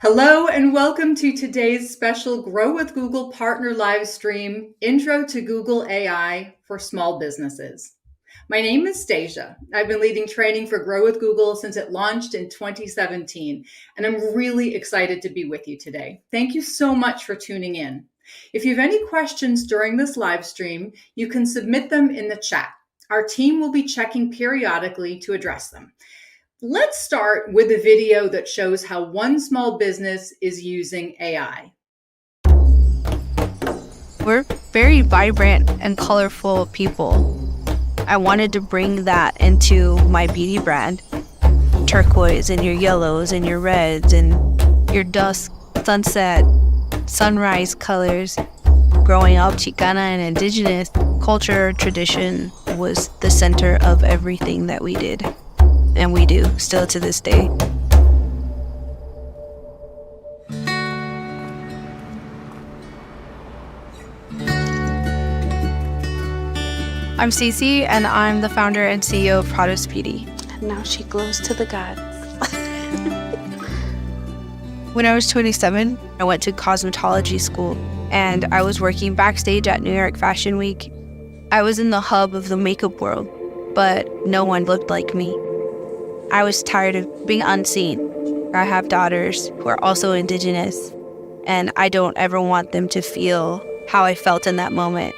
Hello and welcome to today's special Grow with Google Partner Livestream, Intro to Google AI for Small Businesses. My name is Stasia. I've been leading training for Grow with Google since it launched in 2017, and I'm really excited to be with you today. Thank you so much for tuning in. If you have any questions during this live stream, you can submit them in the chat. Our team will be checking periodically to address them. Let's start with a video that shows how one small business is using AI. We're very vibrant and colorful people. I wanted to bring that into my beauty brand. Turquoise and your yellows and your reds and your dusk, sunset, sunrise colors. Growing up, Chicana and indigenous culture tradition was the center of everything that we did. And we do, still to this day. I'm Cece, and I'm the founder and CEO of Prados Beauty. And now she glows to the gods. When I was 27, I went to cosmetology school, and I was working backstage at New York Fashion Week. I was in the hub of the makeup world, but no one looked like me. I was tired of being unseen. I have daughters who are also indigenous, and I don't ever want them to feel how I felt in that moment.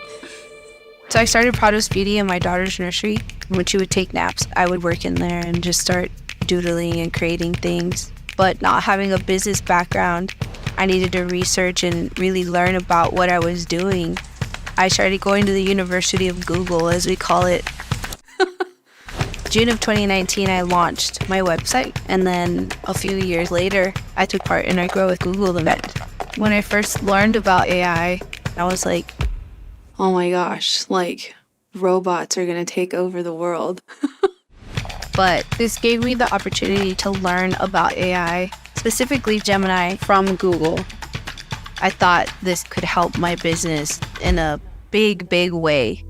So I started Prados Beauty in my daughter's nursery. When she would take naps, I would work in there and just start doodling and creating things. But not having a business background, I needed to research and really learn about what I was doing. I started going to the University of Google, as we call it. June of 2019, I launched my website, and then a few years later, I took part in our Grow with Google event. When I first learned about AI, I was like, Oh my gosh, like robots are gonna take over the world. but this gave me the opportunity to learn about AI, specifically Gemini from Google. I thought this could help my business in a big way.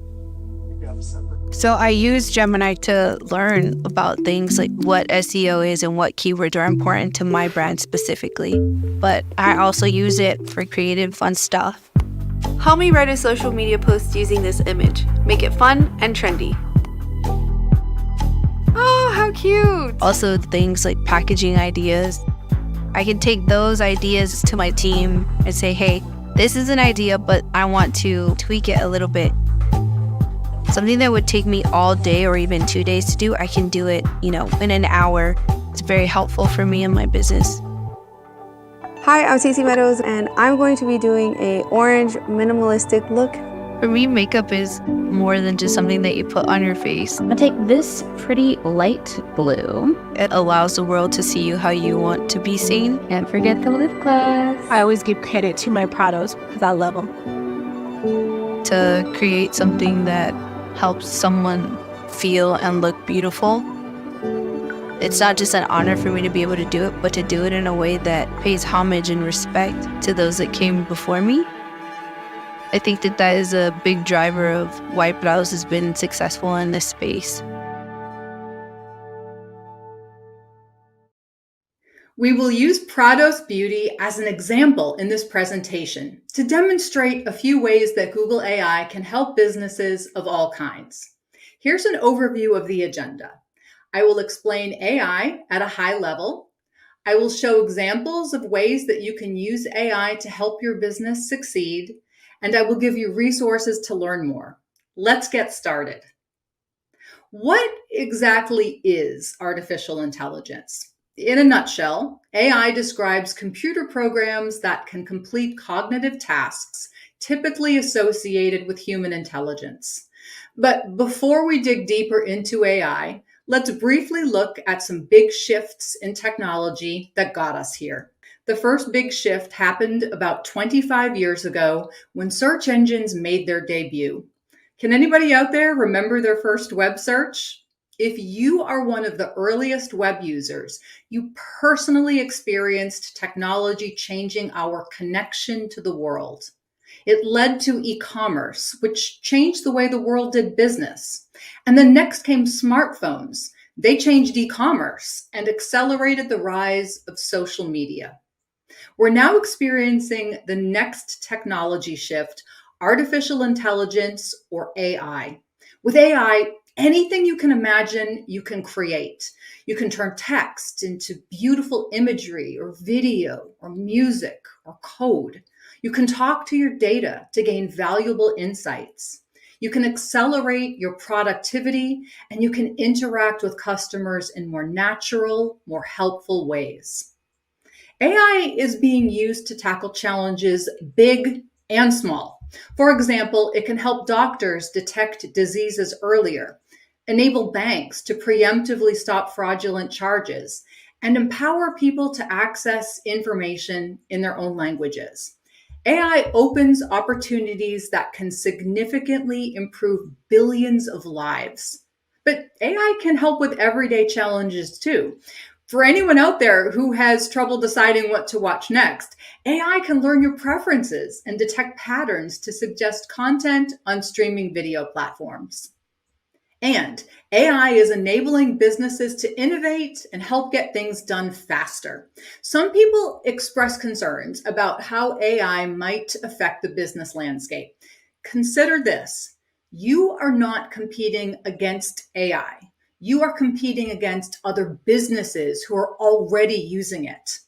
So I use Gemini to learn about things like what SEO is and what keywords are important to my brand specifically. But I also use it for creative, fun stuff. Help me write a social media post using this image. Make it fun and trendy. Oh, how cute! Also things like packaging ideas. I can take those ideas to my team and say, hey, this is an idea, but I want to tweak it a little bit. Something that would take me all day or even 2 days to do, I can do it, in an hour. It's very helpful for me and my business. Hi, I'm Cece Meadows, and I'm going to be doing a orange minimalistic look. For me, makeup is more than just something that you put on your face. I'm gonna take this pretty light blue. It allows the world to see you how you want to be seen. Can't forget the lip gloss. I always give credit to my Prados because I love them. To create something that helps someone feel and look beautiful. It's not just an honor for me to be able to do it, but to do it in a way that pays homage and respect to those that came before me. I think that is a big driver of why Prados has been successful in this space. We will use Prados Beauty as an example in this presentation to demonstrate a few ways that Google AI can help businesses of all kinds. Here's an overview of the agenda. I will explain AI at a high level. I will show examples of ways that you can use AI to help your business succeed, and I will give you resources to learn more. Let's get started. What exactly is artificial intelligence? In a nutshell, AI describes computer programs that can complete cognitive tasks typically associated with human intelligence. But before we dig deeper into AI, let's briefly look at some big shifts in technology that got us here. The first big shift happened about 25 years ago when search engines made their debut. Can anybody out there remember their first web search? If you are one of the earliest web users, you personally experienced technology changing our connection to the world. It led to e-commerce, which changed the way the world did business. And then next came smartphones. They changed e-commerce and accelerated the rise of social media. We're now experiencing the next technology shift, artificial intelligence or AI. With AI, anything you can imagine, you can create. You can turn text into beautiful imagery or video or music or code. You can talk to your data to gain valuable insights. You can accelerate your productivity and you can interact with customers in more natural, more helpful ways. AI is being used to tackle challenges big and small. For example, it can help doctors detect diseases earlier, enable banks to preemptively stop fraudulent charges, and empower people to access information in their own languages. AI opens opportunities that can significantly improve billions of lives. But AI can help with everyday challenges too. For anyone out there who has trouble deciding what to watch next, AI can learn your preferences and detect patterns to suggest content on streaming video platforms. And AI is enabling businesses to innovate and help get things done faster. Some people express concerns about how AI might affect the business landscape. Consider this: you are not competing against AI. You are competing against other businesses who are already using it.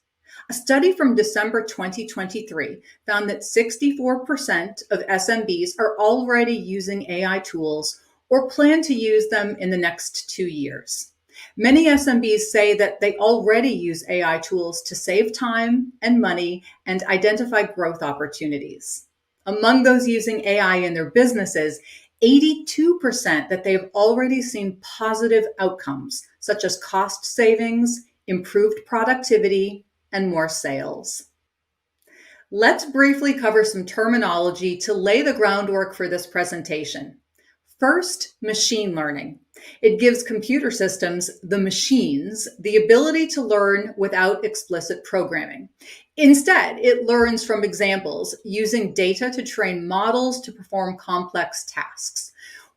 A study from December 2023 found that 64% of SMBs are already using AI tools or plan to use them in the next 2 years. Many SMBs say that they already use AI tools to save time and money and identify growth opportunities. Among those using AI in their businesses, 82% that they have already seen positive outcomes, such as cost savings, improved productivity, and more sales. Let's briefly cover some terminology to lay the groundwork for this presentation. First, machine learning. It gives computer systems, the machines, the ability to learn without explicit programming. Instead, it learns from examples, using data to train models to perform complex tasks.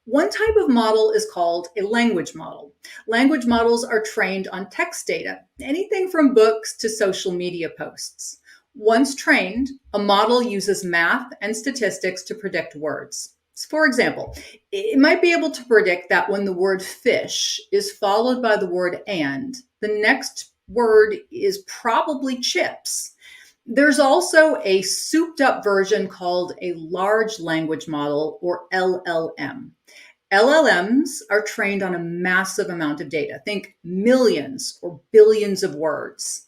One type of model is called a language model. Language models are trained on text data, anything from books to social media posts. Once trained, a model uses math and statistics to predict words. For example, it might be able to predict that when the word fish is followed by the word and, the next word is probably chips. There's also a souped up version called a large language model, or LLM. LLMs are trained on a massive amount of data. Think millions or billions of words.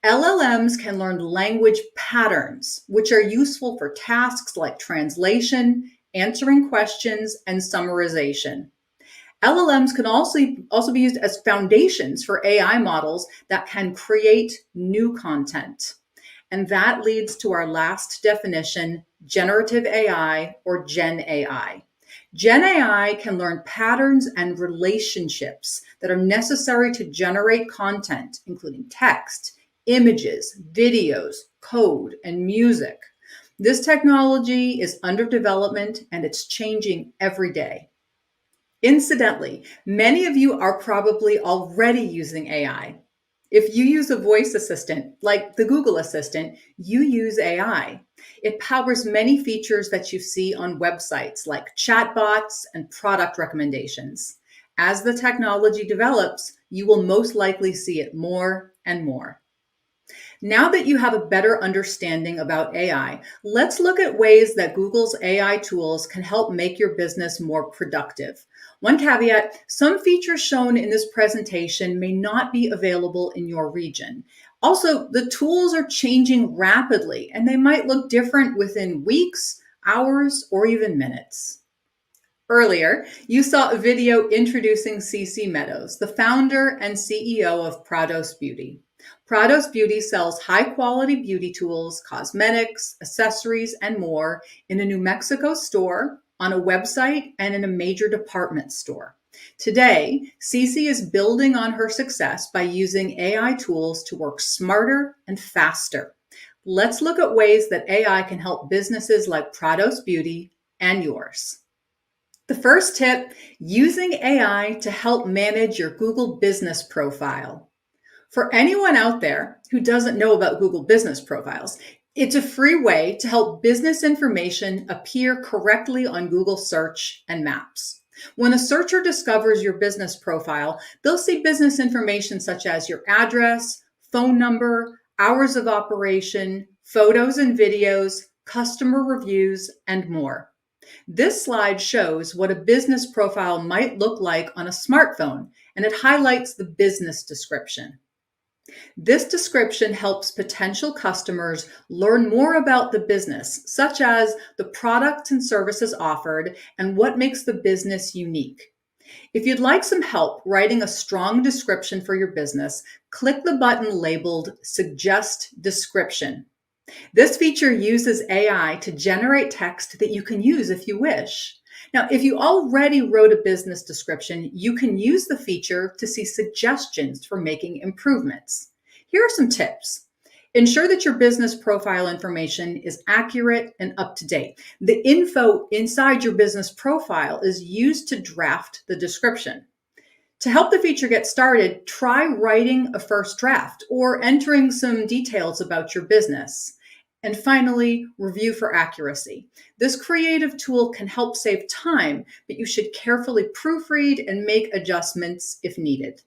LLMs can learn language patterns, which are useful for tasks like translation, answering questions, and summarization. LLMs can also be used as foundations for AI models that can create new content. And that leads to our last definition, generative AI or Gen AI. Gen AI can learn patterns and relationships that are necessary to generate content, including text, images, videos, code, and music. This technology is under development and it's changing every day. Incidentally, many of you are probably already using AI. If you use a voice assistant, like the Google Assistant, you use AI. It powers many features that you see on websites like chatbots and product recommendations. As the technology develops, you will most likely see it more and more. Now that you have a better understanding about AI, let's look at ways that Google's AI tools can help make your business more productive. One caveat, some features shown in this presentation may not be available in your region. Also, the tools are changing rapidly and they might look different within weeks, hours, or even minutes. Earlier, you saw a video introducing CC Meadows, the founder and CEO of Prados Beauty. Prados Beauty sells high-quality beauty tools, cosmetics, accessories, and more in a New Mexico store, on a website, and in a major department store. Today, CC is building on her success by using AI tools to work smarter and faster. Let's look at ways that AI can help businesses like Prados Beauty and yours. The first tip, using AI to help manage your Google business profile. For anyone out there who doesn't know about Google Business Profiles, it's a free way to help business information appear correctly on Google Search and Maps. When a searcher discovers your business profile, they'll see business information such as your address, phone number, hours of operation, photos and videos, customer reviews, and more. This slide shows what a business profile might look like on a smartphone, and it highlights the business description. This description helps potential customers learn more about the business, such as the products and services offered and what makes the business unique. If you'd like some help writing a strong description for your business, click the button labeled Suggest Description. This feature uses AI to generate text that you can use if you wish. Now, if you already wrote a business description, you can use the feature to see suggestions for making improvements. Here are some tips. Ensure that your business profile information is accurate and up to date. The info inside your business profile is used to draft the description. To help the feature get started, try writing a first draft or entering some details about your business. And finally, review for accuracy. This creative tool can help save time, but you should carefully proofread and make adjustments if needed.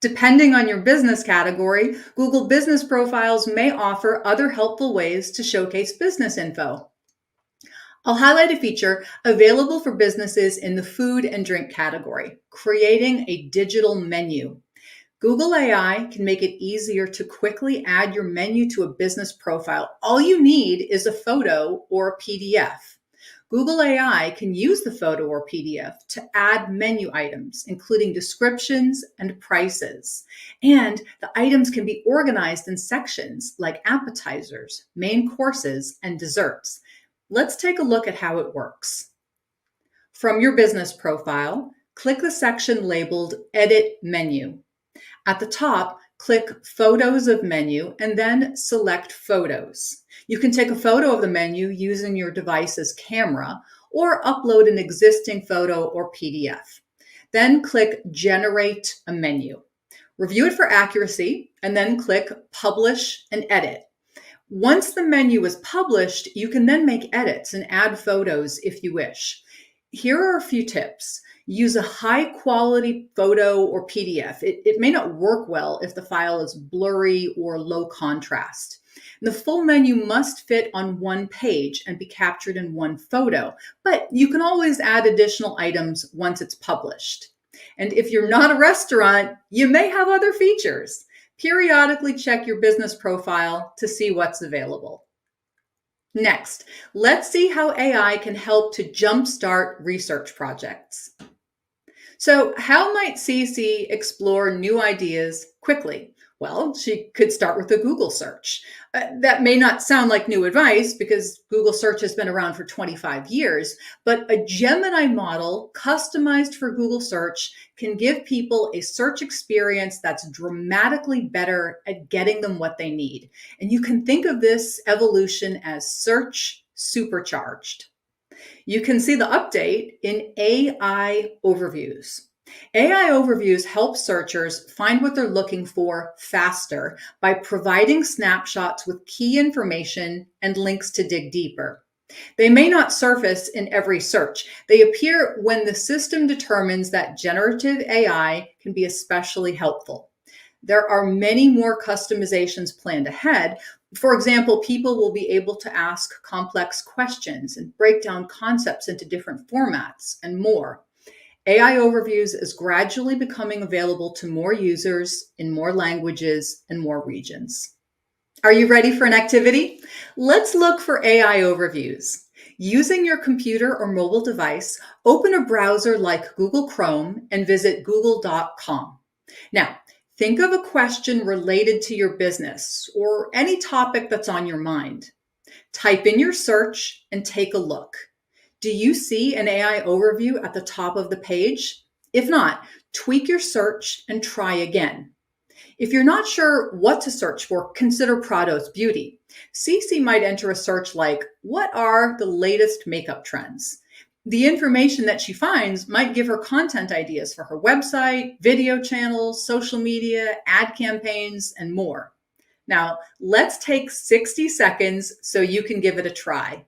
Depending on your business category, Google Business Profiles may offer other helpful ways to showcase business info. I'll highlight a feature available for businesses in the food and drink category, creating a digital menu. Google AI can make it easier to quickly add your menu to a business profile. All you need is a photo or a PDF. Google AI can use the photo or PDF to add menu items, including descriptions and prices. And the items can be organized in sections like appetizers, main courses, and desserts. Let's take a look at how it works. From your business profile, click the section labeled Edit Menu. At the top, click Photos of Menu and then select Photos. You can take a photo of the menu using your device's camera or upload an existing photo or PDF. Then click Generate a Menu. Review it for accuracy and then click Publish and Edit. Once the menu is published, you can then make edits and add photos if you wish. Here are a few tips. Use a high quality photo or PDF. It may not work well if the file is blurry or low contrast. The full menu must fit on one page and be captured in one photo, but you can always add additional items once it's published. And if you're not a restaurant, you may have other features. Periodically check your business profile to see what's available. Next, let's see how AI can help to jumpstart research projects. So how might Cece explore new ideas quickly? Well, she could start with a Google search. That may not sound like new advice because Google search has been around for 25 years, but a Gemini model customized for Google search can give people a search experience that's dramatically better at getting them what they need. And you can think of this evolution as search supercharged. You can see the update in AI overviews. AI overviews help searchers find what they're looking for faster by providing snapshots with key information and links to dig deeper. They may not surface in every search. They appear when the system determines that generative AI can be especially helpful. There are many more customizations planned ahead. For example, people will be able to ask complex questions and break down concepts into different formats and more. AI Overviews is gradually becoming available to more users in more languages and more regions. Are you ready for an activity? Let's look for AI Overviews. Using your computer or mobile device, open a browser like Google Chrome and visit google.com. Now, think of a question related to your business or any topic that's on your mind. Type in your search and take a look. Do you see an AI overview at the top of the page? If not, tweak your search and try again. If you're not sure what to search for, consider Prado's Beauty. Cece might enter a search like, what are the latest makeup trends? The information that she finds might give her content ideas for her website, video channels, social media, ad campaigns, and more. Now, let's take 60 seconds so you can give it a try.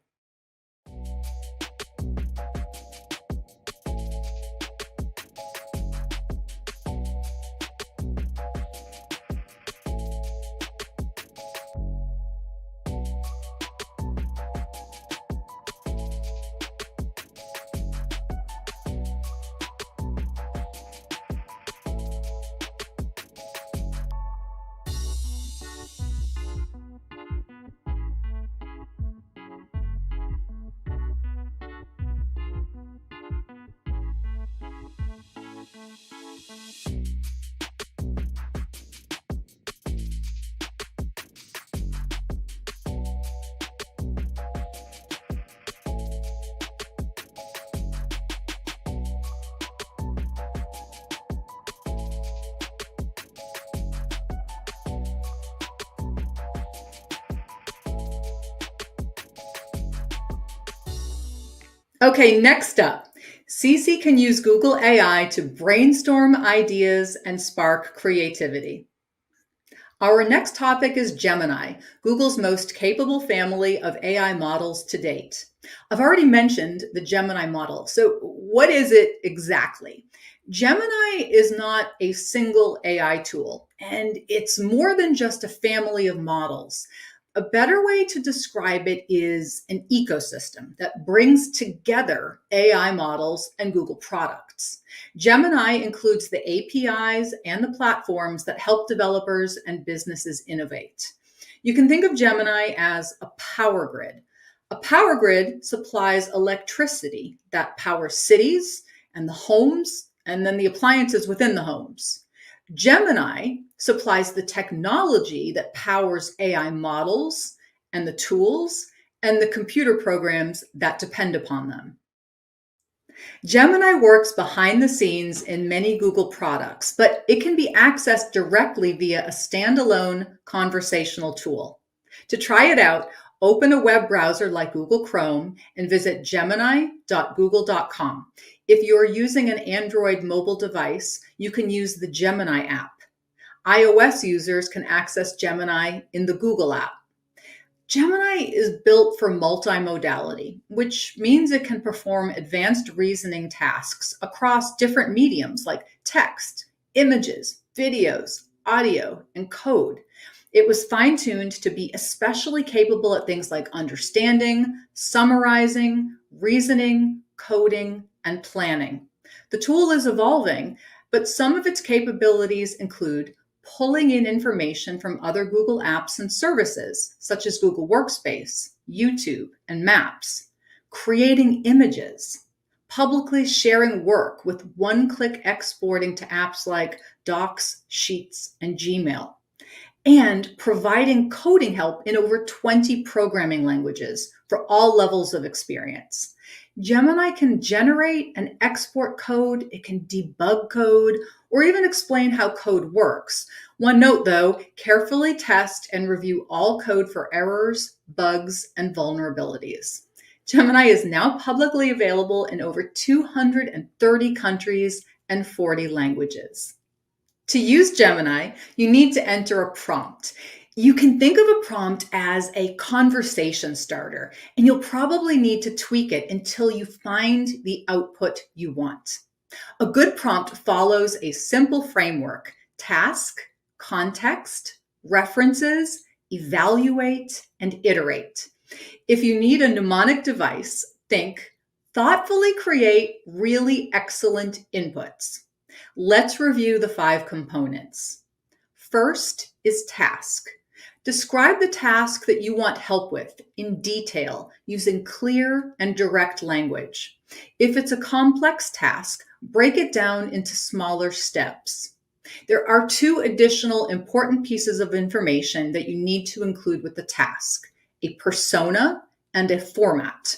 Okay, next up, Cece can use Google AI to brainstorm ideas and spark creativity. Our next topic is Gemini, Google's most capable family of AI models to date. I've already mentioned the Gemini model. So what is it exactly? Gemini is not a single AI tool, and it's more than just a family of models. A better way to describe it is an ecosystem that brings together AI models and Google products. Gemini includes the APIs and the platforms that help developers and businesses innovate. You can think of Gemini as a power grid. A power grid supplies electricity that powers cities and the homes, and then the appliances within the homes. Gemini supplies the technology that powers AI models and the tools and the computer programs that depend upon them. Gemini works behind the scenes in many Google products, but it can be accessed directly via a standalone conversational tool. To try it out, open a web browser like Google Chrome and visit gemini.google.com. If you're using an Android mobile device, you can use the Gemini app. iOS users can access Gemini in the Google app. Gemini is built for multimodality, which means it can perform advanced reasoning tasks across different mediums like text, images, videos, audio, and code. It was fine-tuned to be especially capable at things like understanding, summarizing, reasoning, coding, and planning. The tool is evolving, but some of its capabilities include pulling in information from other Google apps and services, such as Google Workspace, YouTube, and Maps, creating images, publicly sharing work with one-click exporting to apps like Docs, Sheets, and Gmail, and providing coding help in over 20 programming languages for all levels of experience. Gemini can generate and export code, it can debug code, or even explain how code works. One note though, carefully test and review all code for errors, bugs, and vulnerabilities. Gemini is now publicly available in over 230 countries and 40 languages. To use Gemini, you need to enter a prompt. You can think of a prompt as a conversation starter, and you'll probably need to tweak it until you find the output you want. A good prompt follows a simple framework: task, context, references, evaluate, and iterate. If you need a mnemonic device, think thoughtfully create really excellent inputs. Let's review the 5 components. First is task. Describe the task that you want help with in detail using clear and direct language. If it's a complex task, break it down into smaller steps. There are 2 additional important pieces of information that you need to include with the task: a persona and a format.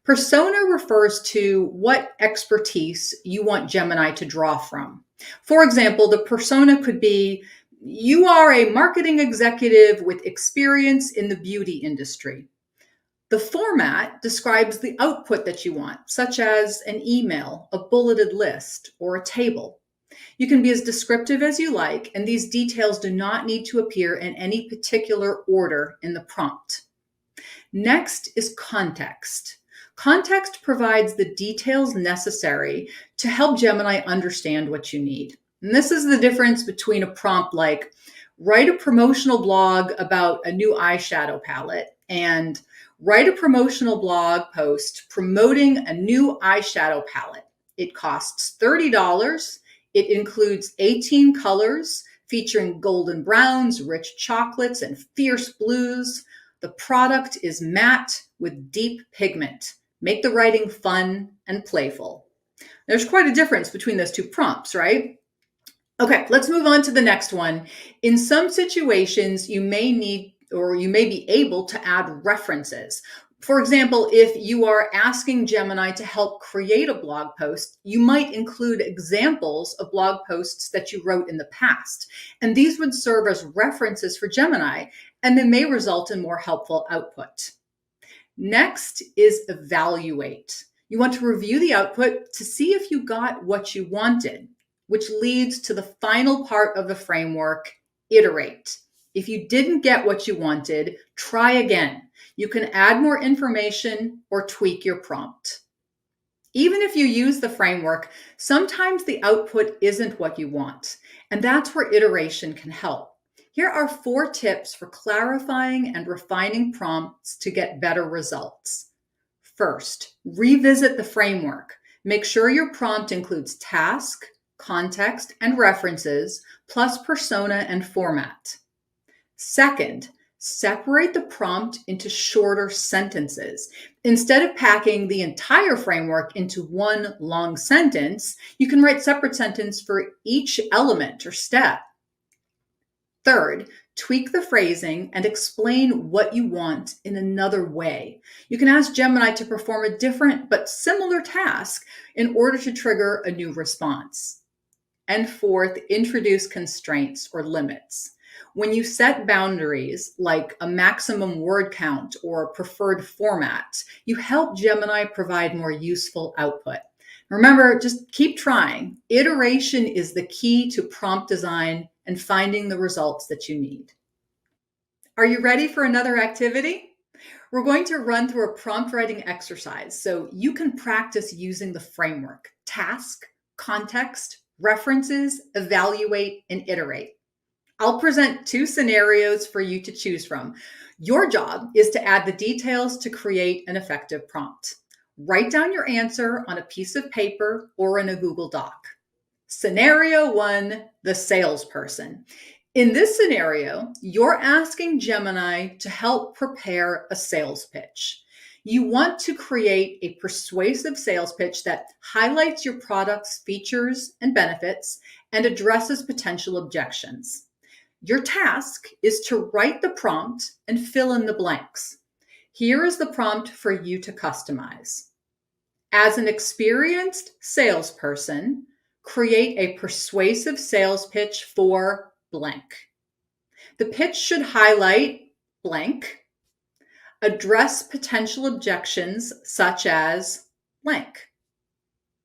Persona refers to what expertise you want Gemini to draw from. For example, the persona could be, you are a marketing executive with experience in the beauty industry. The format describes the output that you want, such as an email, a bulleted list, or a table. You can be as descriptive as you like, and these details do not need to appear in any particular order in the prompt. Next is context. Context provides the details necessary to help Gemini understand what you need. And this is the difference between a prompt like, write a promotional blog about a new eyeshadow palette, and write a promotional blog post promoting a new eyeshadow palette. It costs $30. It includes 18 colors featuring golden browns, rich chocolates, and fierce blues. The product is matte with deep pigment. Make the writing fun and playful. There's quite a difference between those two prompts, right? Okay, let's move on to the next one. In some situations, you may need or you may be able to add references. For example, if you are asking Gemini to help create a blog post, you might include examples of blog posts that you wrote in the past. And these would serve as references for Gemini, and they may result in more helpful output. Next is evaluate. You want to review the output to see if you got what you wanted, which leads to the final part of the framework, iterate. If you didn't get what you wanted, try again. You can add more information or tweak your prompt. Even if you use the framework, sometimes the output isn't what you want, and that's where iteration can help. Here are 4 tips for clarifying and refining prompts to get better results. First, revisit the framework. Make sure your prompt includes task, context, and references, plus persona and format. Second, separate the prompt into shorter sentences. Instead of packing the entire framework into one long sentence, you can write separate sentences for each element or step. Third, tweak the phrasing and explain what you want in another way. You can ask Gemini to perform a different but similar task in order to trigger a new response. And fourth, introduce constraints or limits. When you set boundaries like a maximum word count or preferred format, you help Gemini provide more useful output. Remember, just keep trying. Iteration is the key to prompt design and finding the results that you need. Are you ready for another activity? We're going to run through a prompt writing exercise so you can practice using the framework: task, context, references, evaluate, and iterate. I'll present 2 scenarios for you to choose from. Your job is to add the details to create an effective prompt. Write down your answer on a piece of paper or in a Google Doc. Scenario 1, the salesperson. In this scenario, you're asking Gemini to help prepare a sales pitch. You want to create a persuasive sales pitch that highlights your product's features and benefits and addresses potential objections. Your task is to write the prompt and fill in the blanks. Here is the prompt for you to customize. As an experienced salesperson, create a persuasive sales pitch for blank. The pitch should highlight blank, address potential objections such as blank.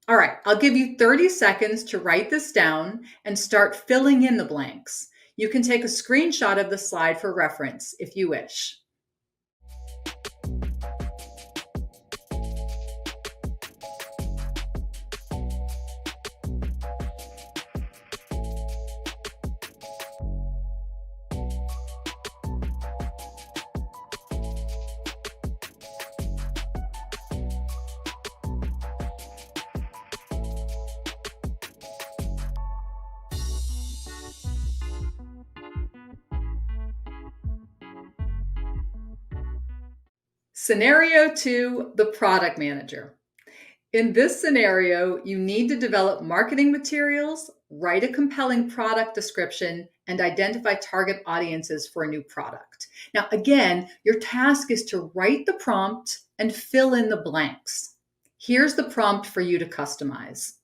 All right, I'll give you 30 seconds to write this down and start filling in the blanks. You can take a screenshot of the slide for reference if you wish. Scenario 2, the product manager. In this scenario, you need to develop marketing materials, write a compelling product description, and identify target audiences for a new product. Now, again, your task is to write the prompt and fill in the blanks. Here's the prompt for you to customize.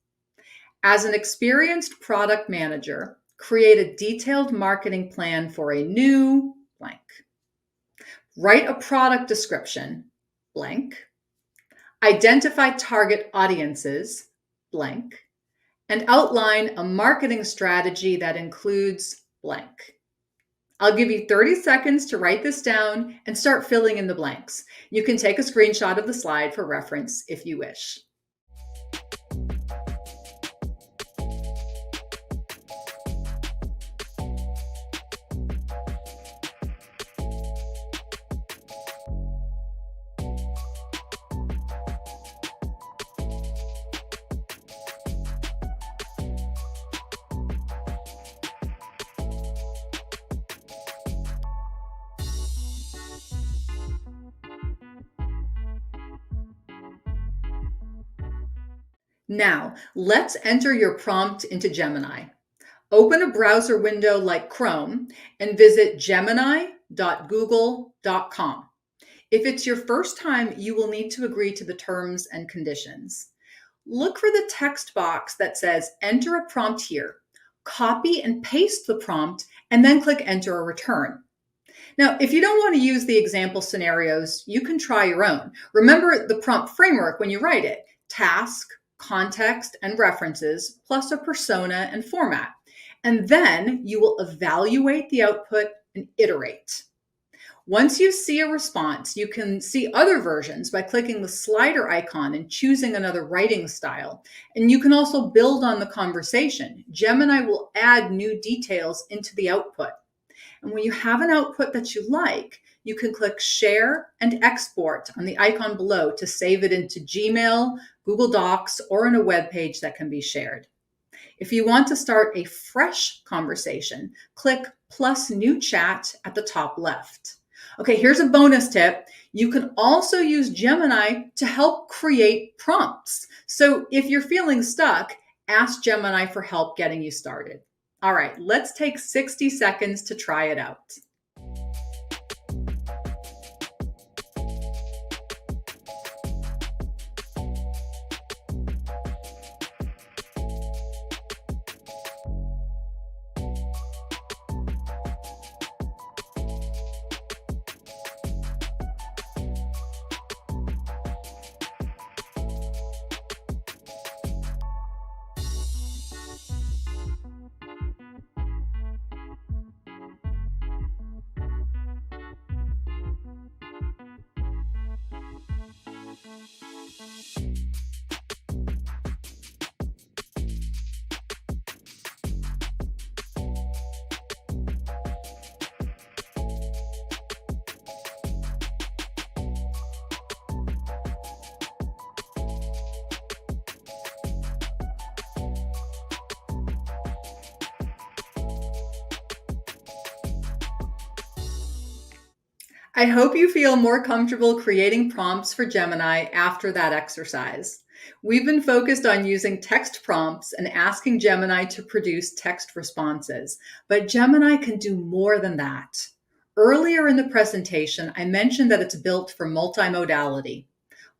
As an experienced product manager, create a detailed marketing plan for a new blank. Write a product description blank. Identify target audiences, blank. And outline a marketing strategy that includes blank. I'll give you 30 seconds to write this down and start filling in the blanks. You can take a screenshot of the slide for reference if you wish. Now, let's enter your prompt into Gemini. Open a browser window like Chrome and visit gemini.google.com. If it's your first time, you will need to agree to the terms and conditions. Look for the text box that says enter a prompt here. Copy and paste the prompt and then click enter or return. Now, if you don't want to use the example scenarios, you can try your own. Remember the prompt framework when you write it: task, context, and references, plus a persona and format. And then you will evaluate the output and iterate. Once you see a response, you can see other versions by clicking the slider icon and choosing another writing style. And you can also build on the conversation. Gemini will add new details into the output. And when you have an output that you like, you can click Share and Export on the icon below to save it into Gmail, Google Docs, or in a web page that can be shared. If you want to start a fresh conversation, click plus New Chat at the top left. Okay, here's a bonus tip. You can also use Gemini to help create prompts. So if you're feeling stuck, ask Gemini for help getting you started. All right, let's take 60 seconds to try it out. I hope you feel more comfortable creating prompts for Gemini after that exercise. We've been focused on using text prompts and asking Gemini to produce text responses, but Gemini can do more than that. Earlier in the presentation, I mentioned that it's built for multimodality.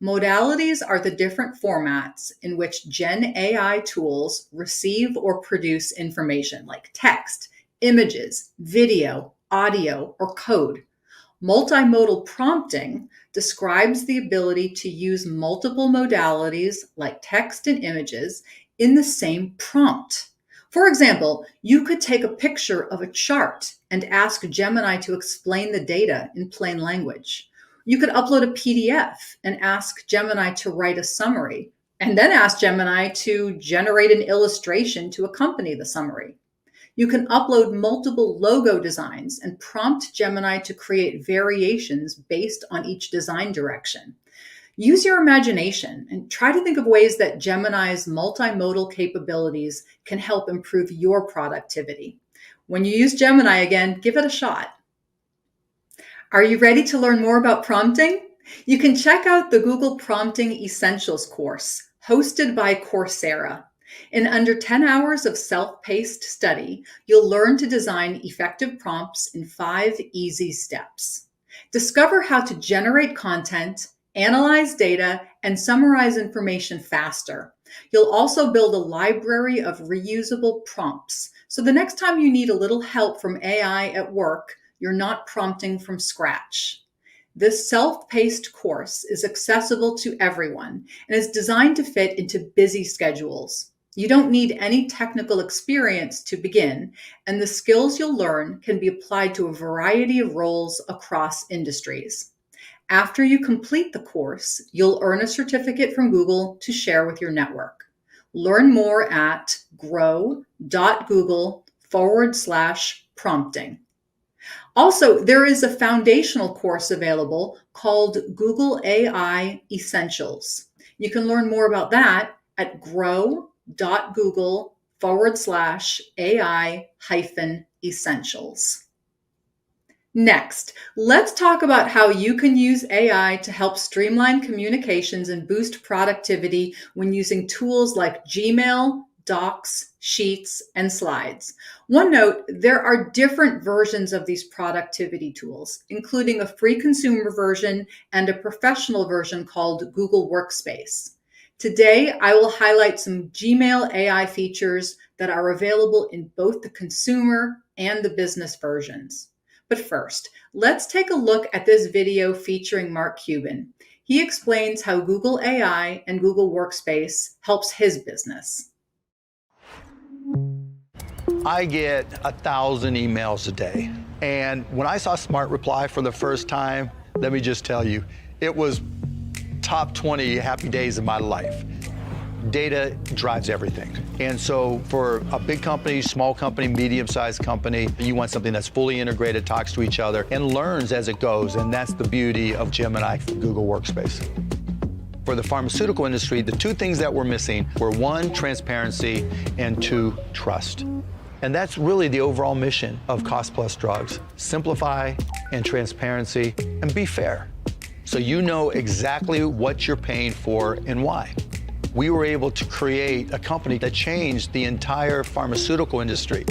Modalities are the different formats in which Gen AI tools receive or produce information like text, images, video, audio, or code. Multimodal prompting describes the ability to use multiple modalities like text and images in the same prompt. For example, you could take a picture of a chart and ask Gemini to explain the data in plain language. You could upload a PDF and ask Gemini to write a summary, and then ask Gemini to generate an illustration to accompany the summary. You can upload multiple logo designs and prompt Gemini to create variations based on each design direction. Use your imagination and try to think of ways that Gemini's multimodal capabilities can help improve your productivity. When you use Gemini again, give it a shot. Are you ready to learn more about prompting? You can check out the Google Prompting Essentials course hosted by Coursera. In under 10 hours of self-paced study, you'll learn to design effective prompts in 5 easy steps. Discover how to generate content, analyze data, and summarize information faster. You'll also build a library of reusable prompts, so the next time you need a little help from AI at work, you're not prompting from scratch. This self-paced course is accessible to everyone and is designed to fit into busy schedules. You don't need any technical experience to begin, and the skills you'll learn can be applied to a variety of roles across industries. After you complete the course, you'll earn a certificate from Google to share with your network. Learn more at grow.google/prompting. Also, there is a foundational course available called Google AI Essentials. You can learn more about that at grow.google/AI-essentials. Next, let's talk about how you can use AI to help streamline communications and boost productivity when using tools like Gmail, Docs, Sheets, and Slides. One note, there are different versions of these productivity tools, including a free consumer version and a professional version called Google Workspace. Today, I will highlight some Gmail AI features that are available in both the consumer and the business versions. But first, let's take a look at this video featuring Mark Cuban. He explains how Google AI and Google Workspace helps his business. I get 1,000 emails a day. And when I saw Smart Reply for the first time, let me just tell you, it was top 20 happy days of my life. Data drives everything. And so for a big company, small company, medium-sized company, you want something that's fully integrated, talks to each other, and learns as it goes. And that's the beauty of Gemini for Google Workspace. For the pharmaceutical industry, the two things that were missing were one, transparency, and two, trust. And that's really the overall mission of Cost Plus Drugs. Simplify and transparency and be fair. So you know exactly what you're paying for and why. We were able to create a company that changed the entire pharmaceutical industry.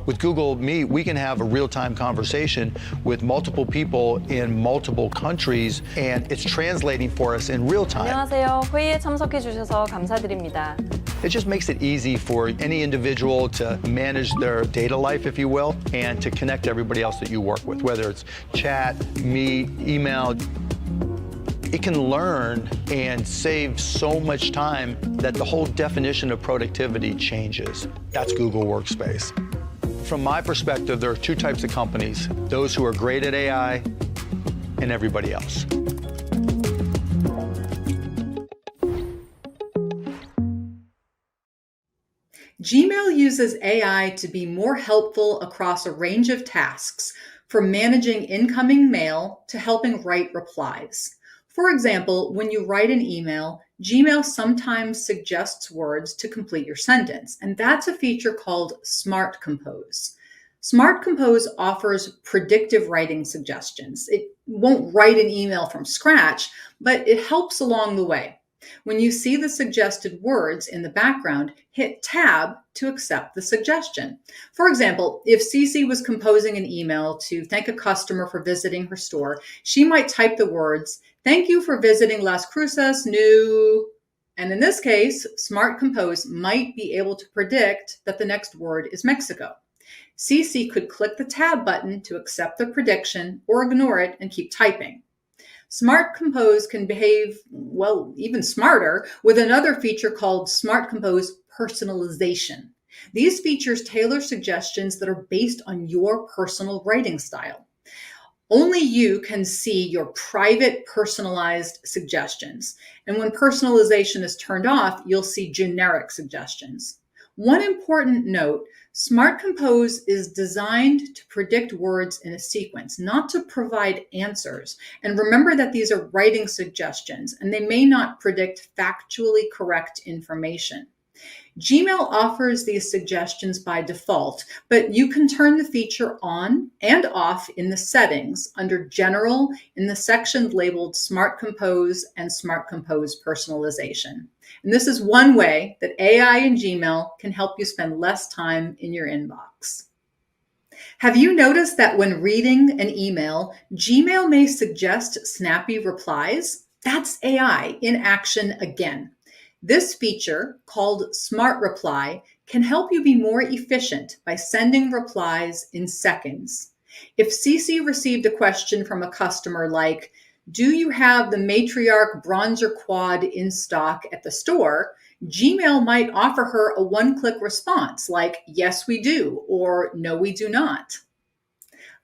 With Google Meet, we can have a real-time conversation with multiple people in multiple countries, and it's translating for us in real time. 안녕하세요. 회의에 참석해 주셔서 감사드립니다. It just makes it easy for any individual to manage their data life, if you will, and to connect everybody else that you work with, whether it's chat, meet, email. It can learn and save so much time that the whole definition of productivity changes. That's Google Workspace. From my perspective, there are two types of companies, those who are great at AI and everybody else. Gmail uses AI to be more helpful across a range of tasks, from managing incoming mail to helping write replies. For example, when you write an email, Gmail sometimes suggests words to complete your sentence, and that's a feature called Smart Compose. Smart Compose offers predictive writing suggestions. It won't write an email from scratch, but it helps along the way. When you see the suggested words in the background, hit Tab to accept the suggestion. For example, if Cece was composing an email to thank a customer for visiting her store, she might type the words, "Thank you for visiting Las Cruces, new..." And in this case, Smart Compose might be able to predict that the next word is Mexico. Cece could click the Tab button to accept the prediction or ignore it and keep typing. Smart Compose can behave, well, even smarter with another feature called Smart Compose Personalization. These features tailor suggestions that are based on your personal writing style. Only you can see your private personalized suggestions. And when personalization is turned off, you'll see generic suggestions. One important note, Smart Compose is designed to predict words in a sequence, not to provide answers. And remember that these are writing suggestions, and they may not predict factually correct information. Gmail offers these suggestions by default, but you can turn the feature on and off in the settings under General in the section labeled Smart Compose and Smart Compose Personalization. And this is one way that AI and Gmail can help you spend less time in your inbox. Have you noticed that when reading an email, Gmail may suggest snappy replies? That's AI in action again. This feature, called Smart Reply, can help you be more efficient by sending replies in seconds. If CC received a question from a customer like, "Do you have the Matriarch Bronzer Quad in stock at the store?" Gmail might offer her a one-click response like, "Yes, we do," or "No, we do not."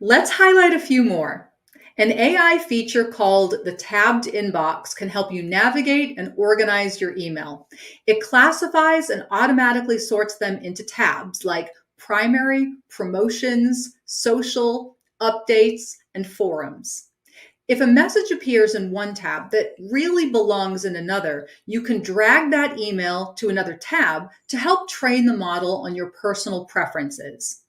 Let's highlight a few more. An AI feature called the tabbed inbox can help you navigate and organize your email. It classifies and automatically sorts them into tabs like primary, promotions, social, updates, and forums. If a message appears in one tab that really belongs in another, you can drag that email to another tab to help train the model on your personal preferences.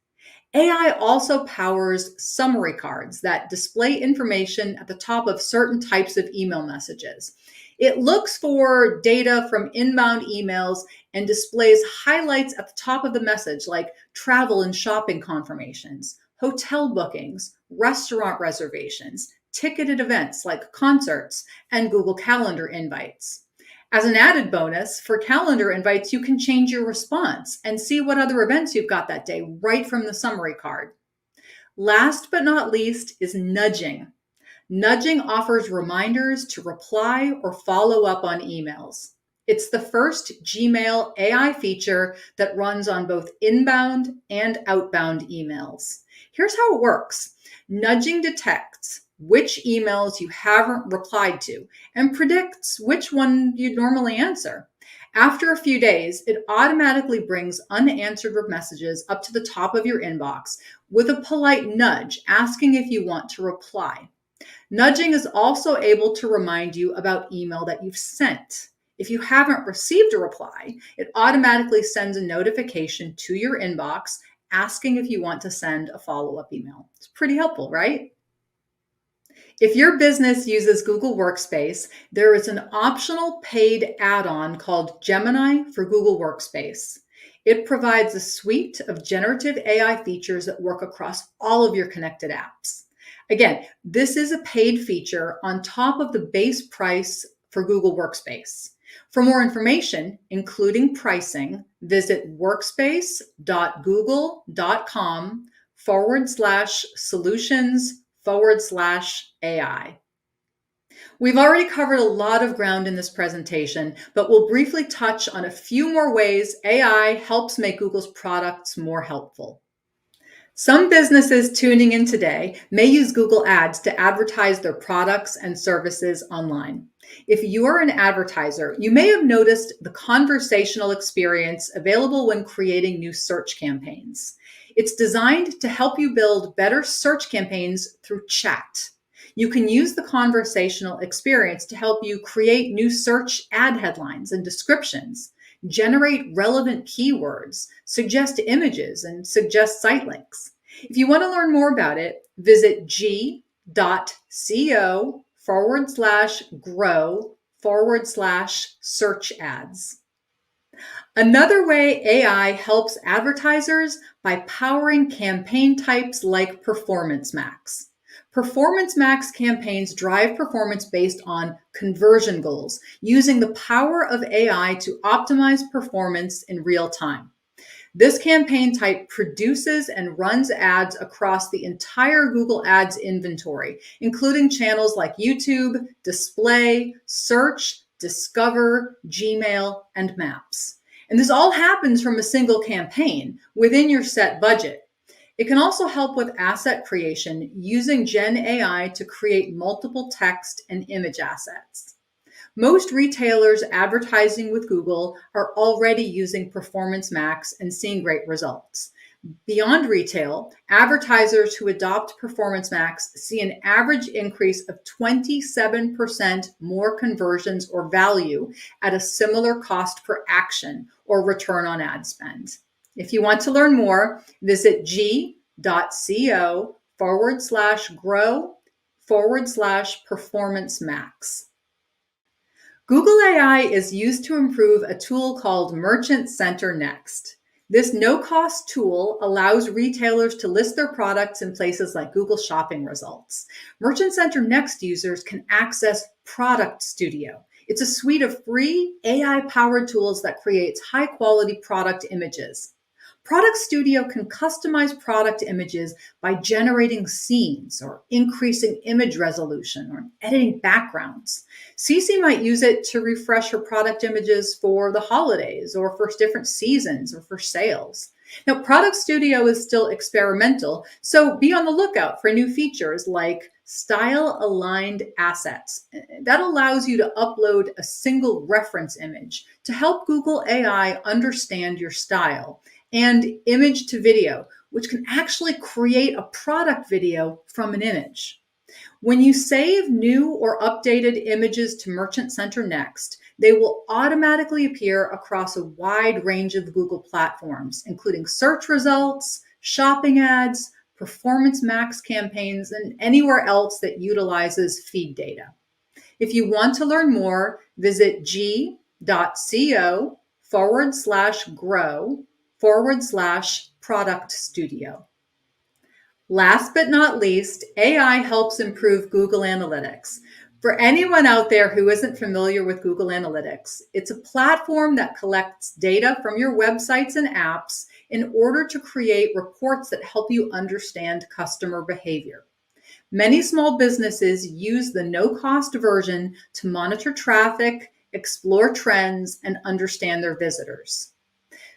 AI also powers summary cards that display information at the top of certain types of email messages. It looks for data from inbound emails and displays highlights at the top of the message, like travel and shopping confirmations, hotel bookings, restaurant reservations, ticketed events like concerts, and Google Calendar invites. As an added bonus, for calendar invites, you can change your response and see what other events you've got that day right from the summary card. Last but not least is nudging. Nudging offers reminders to reply or follow up on emails. It's the first Gmail AI feature that runs on both inbound and outbound emails. Here's how it works. Nudging detects which emails you haven't replied to and predicts which one you'd normally answer. After a few days, it automatically brings unanswered messages up to the top of your inbox with a polite nudge asking if you want to reply. Nudging is also able to remind you about email that you've sent. If you haven't received a reply, it automatically sends a notification to your inbox asking if you want to send a follow-up email. It's pretty helpful, right? If your business uses Google Workspace, there is an optional paid add-on called Gemini for Google Workspace. It provides a suite of generative AI features that work across all of your connected apps. Again, this is a paid feature on top of the base price for Google Workspace. For more information, including pricing, visit workspace.google.com/solutions/AI. We've already covered a lot of ground in this presentation, but we'll briefly touch on a few more ways AI helps make Google's products more helpful. Some businesses tuning in today may use Google Ads to advertise their products and services online. If you are an advertiser, you may have noticed the conversational experience available when creating new search campaigns. It's designed to help you build better search campaigns through chat. You can use the conversational experience to help you create new search ad headlines and descriptions, generate relevant keywords, suggest images, and suggest site links. If you want to learn more about it, visit g.co/grow/search ads. Another way AI helps advertisers by powering campaign types like Performance Max. Performance Max campaigns drive performance based on conversion goals, using the power of AI to optimize performance in real time. This campaign type produces and runs ads across the entire Google Ads inventory, including channels like YouTube, Display, Search, Discover, Gmail, and Maps. And this all happens from a single campaign within your set budget. It can also help with asset creation using Gen AI to create multiple text and image assets. Most retailers advertising with Google are already using Performance Max and seeing great results. Beyond retail, advertisers who adopt Performance Max see an average increase of 27% more conversions or value at a similar cost per action or return on ad spend. If you want to learn more, visit g.co/grow/performance max. Google AI is used to improve a tool called Merchant Center Next. This no-cost tool allows retailers to list their products in places like Google Shopping results. Merchant Center Next users can access Product Studio. It's a suite of free AI-powered tools that creates high-quality product images. Product Studio can customize product images by generating scenes or increasing image resolution or editing backgrounds. Cece might use it to refresh her product images for the holidays or for different seasons or for sales. Now, Product Studio is still experimental, so be on the lookout for new features like style-aligned assets. That allows you to upload a single reference image to help Google AI understand your style, and image to video, which can actually create a product video from an image. When you save new or updated images to Merchant Center Next, they will automatically appear across a wide range of Google platforms, including search results, shopping ads, Performance Max campaigns, and anywhere else that utilizes feed data. If you want to learn more, visit g.co/grow/product studio. Last but not least, AI helps improve Google Analytics. For anyone out there who isn't familiar with Google Analytics, it's a platform that collects data from your websites and apps in order to create reports that help you understand customer behavior. Many small businesses use the no-cost version to monitor traffic, explore trends, and understand their visitors.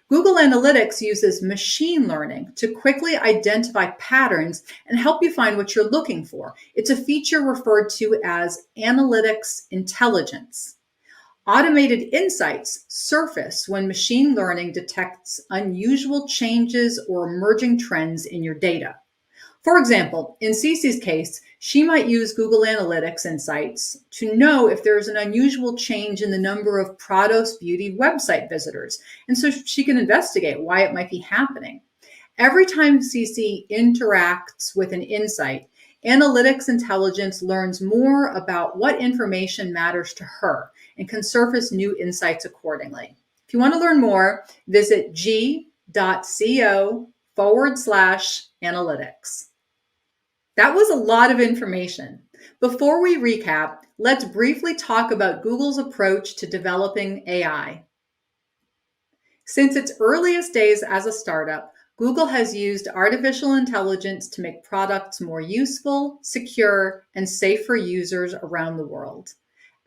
Google Analytics uses machine learning to quickly identify patterns and help you find what you're looking for. It's a feature referred to as analytics intelligence. Automated insights surface when machine learning detects unusual changes or emerging trends in your data. For example, in Cece's case, she might use Google Analytics insights to know if there's an unusual change in the number of Prados Beauty website visitors, and so she can investigate why it might be happening. Every time Cece interacts with an insight, Analytics Intelligence learns more about what information matters to her and can surface new insights accordingly. If you want to learn more, visit g.co/analytics. That was a lot of information. Before we recap, let's briefly talk about Google's approach to developing AI. Since its earliest days as a startup, Google has used artificial intelligence to make products more useful, secure, and safe for users around the world.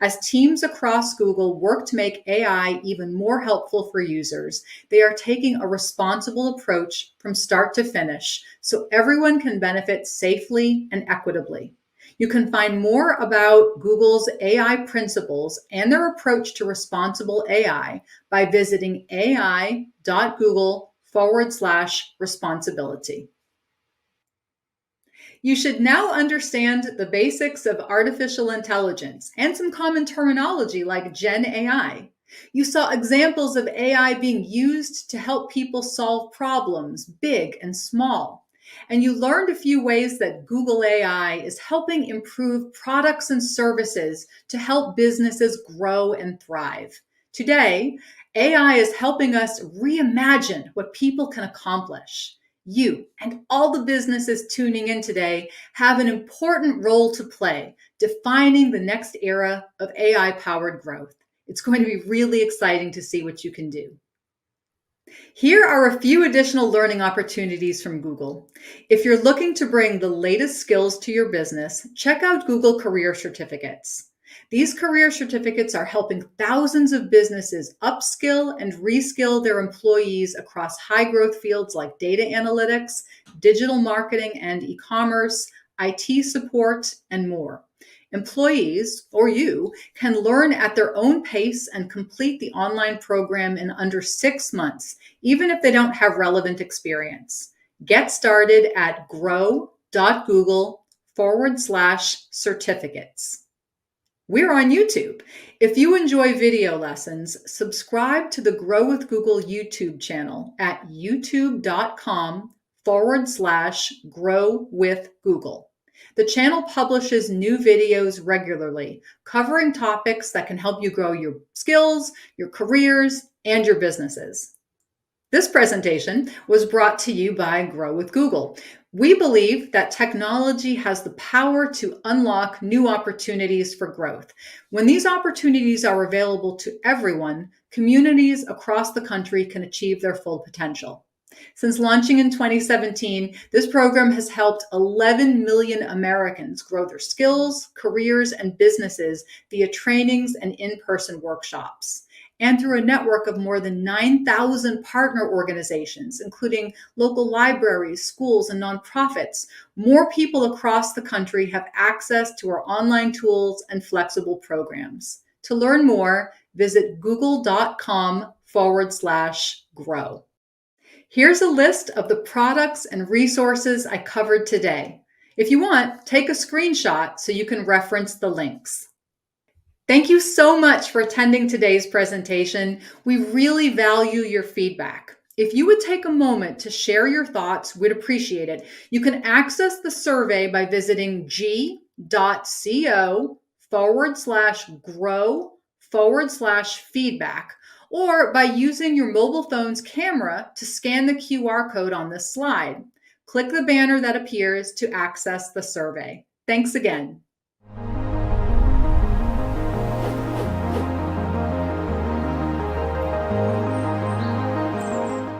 As teams across Google work to make AI even more helpful for users, they are taking a responsible approach from start to finish so everyone can benefit safely and equitably. You can find more about Google's AI principles and their approach to responsible AI by visiting ai.google/responsibility. You should now understand the basics of artificial intelligence and some common terminology like Gen AI. You saw examples of AI being used to help people solve problems, big and small. And you learned a few ways that Google AI is helping improve products and services to help businesses grow and thrive. Today, AI is helping us reimagine what people can accomplish. You and all the businesses tuning in today have an important role to play, defining the next era of AI-powered growth. It's going to be really exciting to see what you can do. Here are a few additional learning opportunities from Google. If you're looking to bring the latest skills to your business, check out Google Career Certificates. These career certificates are helping thousands of businesses upskill and reskill their employees across high-growth fields like data analytics, digital marketing and e-commerce, IT support, and more. Employees, or you, can learn at their own pace and complete the online program in under 6 months, even if they don't have relevant experience. Get started at grow.google/certificates. We're on YouTube. If you enjoy video lessons, subscribe to the Grow with Google YouTube channel at youtube.com/growwithgoogle. The channel publishes new videos regularly, covering topics that can help you grow your skills, your careers, and your businesses. This presentation was brought to you by Grow with Google. We believe that technology has the power to unlock new opportunities for growth. When these opportunities are available to everyone, communities across the country can achieve their full potential. Since launching in 2017, this program has helped 11 million Americans grow their skills, careers, and businesses via trainings and in-person workshops, and through a network of more than 9,000 partner organizations, including local libraries, schools, and nonprofits. More people across the country have access to our online tools and flexible programs. To learn more, visit google.com/grow. Here's a list of the products and resources I covered today. If you want, take a screenshot so you can reference the links. Thank you so much for attending today's presentation. We really value your feedback. If you would take a moment to share your thoughts, we'd appreciate it. You can access the survey by visiting g.co/grow/feedback, or by using your mobile phone's camera to scan the QR code on this slide. Click the banner that appears to access the survey. Thanks again.